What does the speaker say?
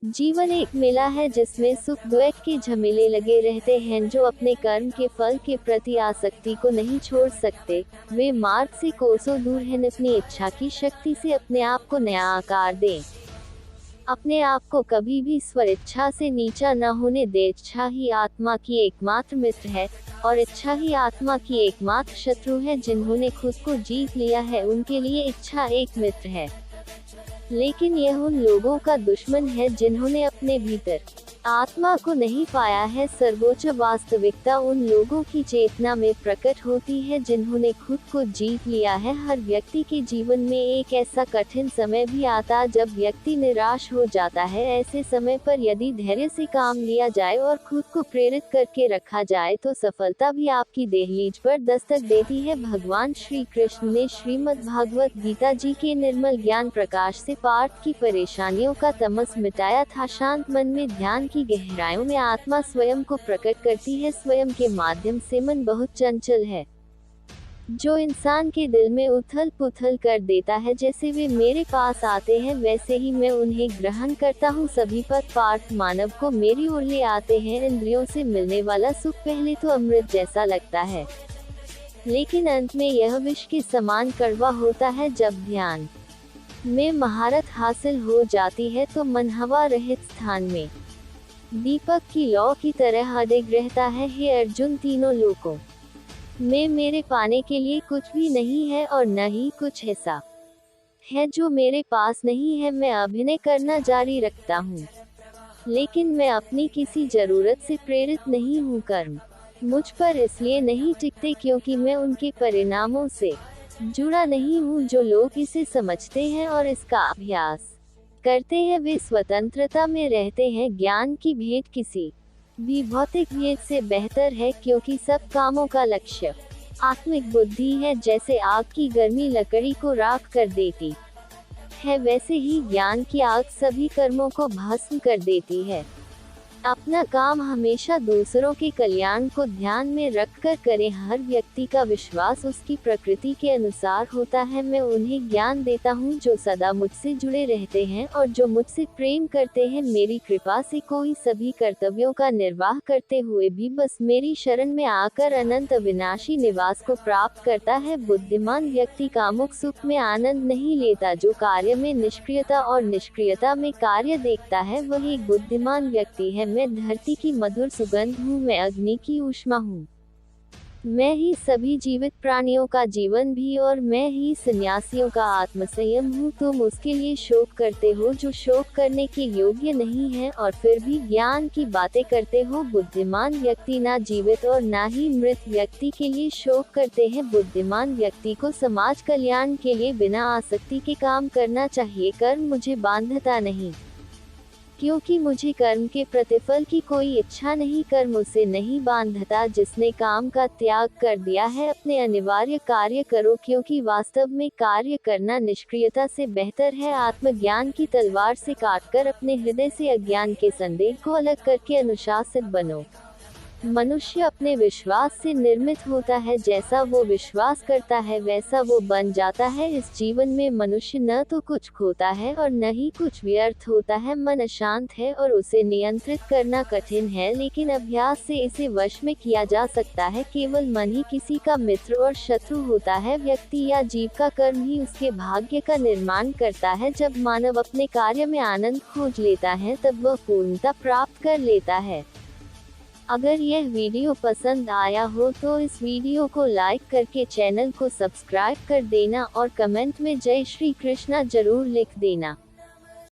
जीवन एक मेला है जिसमें सुख दुख के झमेले लगे रहते हैं। जो अपने कर्म के फल के प्रति आसक्ति को नहीं छोड़ सकते, वे मार्ग से कोसों दूर हैं। अपनी इच्छा की शक्ति से अपने आप को नया आकार दें। अपने आप को कभी भी स्वइच्छा से नीचा न होने दे। इच्छा ही आत्मा की एकमात्र मित्र है और इच्छा ही आत्मा की एकमात्र शत्रु है। जिन्होंने खुद को जीत लिया है उनके लिए इच्छा एक मित्र है, लेकिन यह उन लोगों का दुश्मन है जिन्होंने अपने भीतर आत्मा को नहीं पाया है। सर्वोच्च वास्तविकता उन लोगों की चेतना में प्रकट होती है जिन्होंने खुद को जीत लिया है। हर व्यक्ति के जीवन में एक ऐसा कठिन समय भी आता जब व्यक्ति निराश हो जाता है। ऐसे समय पर यदि धैर्य से काम लिया जाए और खुद को प्रेरित करके रखा जाए तो सफलता भी आपकी दहलीज पर दस्तक देती है। भगवान श्री कृष्ण ने श्रीमद् भागवत गीता जी के निर्मल ज्ञान प्रकाश से पार्थ की परेशानियों का तमस मिटाया था। शांत मन में ध्यान की गहराइयों में आत्मा स्वयं को प्रकट करती है। स्वयं के माध्यम से मन बहुत चंचल है, जो इंसान के दिल में उथल पुथल कर देता है। जैसे वे मेरे पास आते हैं वैसे ही मैं उन्हें ग्रहण करता हूँ। सभी पद पार्थ मानव को मेरी ओर ले आते हैं। इंद्रियों से मिलने वाला सुख पहले तो अमृत जैसा लगता है, लेकिन अंत में यह विष के समान कड़वा होता है। जब ध्यान में महारत हासिल हो जाती है तो मन हवा रहित स्थान में दीपक की लौ की तरह अडिग रहता है। हे अर्जुन, तीनों लोकों में मेरे पाने के लिए कुछ भी नहीं है और न ही कुछ ऐसा है जो मेरे पास नहीं है। मैं अभिनय करना जारी रखता हूँ, लेकिन मैं अपनी किसी जरूरत से प्रेरित नहीं हूँ। कर्म मुझ पर इसलिए नहीं टिकते क्योंकि मैं उनके परिणामों से जुड़ा नहीं हूँ। जो लोग इसे समझते हैं और इसका अभ्यास करते हैं वे स्वतंत्रता में रहते हैं। ज्ञान की भेंट किसी भी भौतिक भेंट से बेहतर है, क्योंकि सब कामों का लक्ष्य आत्मिक बुद्धि है। जैसे आग की गर्मी लकड़ी को राख कर देती है, वैसे ही ज्ञान की आग सभी कर्मों को भस्म कर देती है। अपना काम हमेशा दूसरों के कल्याण को ध्यान में रखकर करें। हर व्यक्ति का विश्वास उसकी प्रकृति के अनुसार होता है। मैं उन्हें ज्ञान देता हूँ जो सदा मुझसे जुड़े रहते हैं और जो मुझसे प्रेम करते हैं। मेरी कृपा से कोई सभी कर्तव्यों का निर्वाह करते हुए भी बस मेरी शरण में आकर अनंत अविनाशी निवास को प्राप्त करता है। बुद्धिमान व्यक्ति कामुक सुख में आनंद नहीं लेता। जो कार्य में निष्क्रियता और निष्क्रियता में कार्य देखता है वही एक बुद्धिमान व्यक्ति है। मैं धरती की मधुर सुगंध हूँ, मैं अग्नि की ऊष्मा हूँ, मैं ही सभी जीवित प्राणियों का जीवन भी और मैं ही सन्यासियों का आत्मसंयम हूँ। तुम उसके लिए शोक करते हो जो शोक करने के योग्य नहीं है और फिर भी ज्ञान की बातें करते हो। बुद्धिमान व्यक्ति ना जीवित और ना ही मृत व्यक्ति के लिए शोक करते हैं। बुद्धिमान व्यक्ति को समाज कल्याण के लिए बिना आसक्ति के काम करना चाहिए। कर्म मुझे बांधता नहीं, क्योंकि मुझे कर्म के प्रतिफल की कोई इच्छा नहीं। कर्म उसे नहीं बांधता जिसने काम का त्याग कर दिया है। अपने अनिवार्य कार्य करो, क्योंकि वास्तव में कार्य करना निष्क्रियता से बेहतर है। आत्मज्ञान की तलवार से काटकर अपने हृदय से अज्ञान के संदेह को अलग करके अनुशासित बनो। मनुष्य अपने विश्वास से निर्मित होता है। जैसा वो विश्वास करता है वैसा वो बन जाता है। इस जीवन में मनुष्य न तो कुछ खोता है और न ही कुछ व्यर्थ होता है। मन अशांत है और उसे नियंत्रित करना कठिन है, लेकिन अभ्यास से इसे वश में किया जा सकता है। केवल मन ही किसी का मित्र और शत्रु होता है। व्यक्ति या जीव का कर्म ही उसके भाग्य का निर्माण करता है। जब मानव अपने कार्य में आनंद खोज लेता है तब वह पूर्णता प्राप्त कर लेता है। अगर यह वीडियो पसंद आया हो तो इस वीडियो को लाइक करके चैनल को सब्सक्राइब कर देना और कमेंट में जय श्री कृष्णा जरूर लिख देना।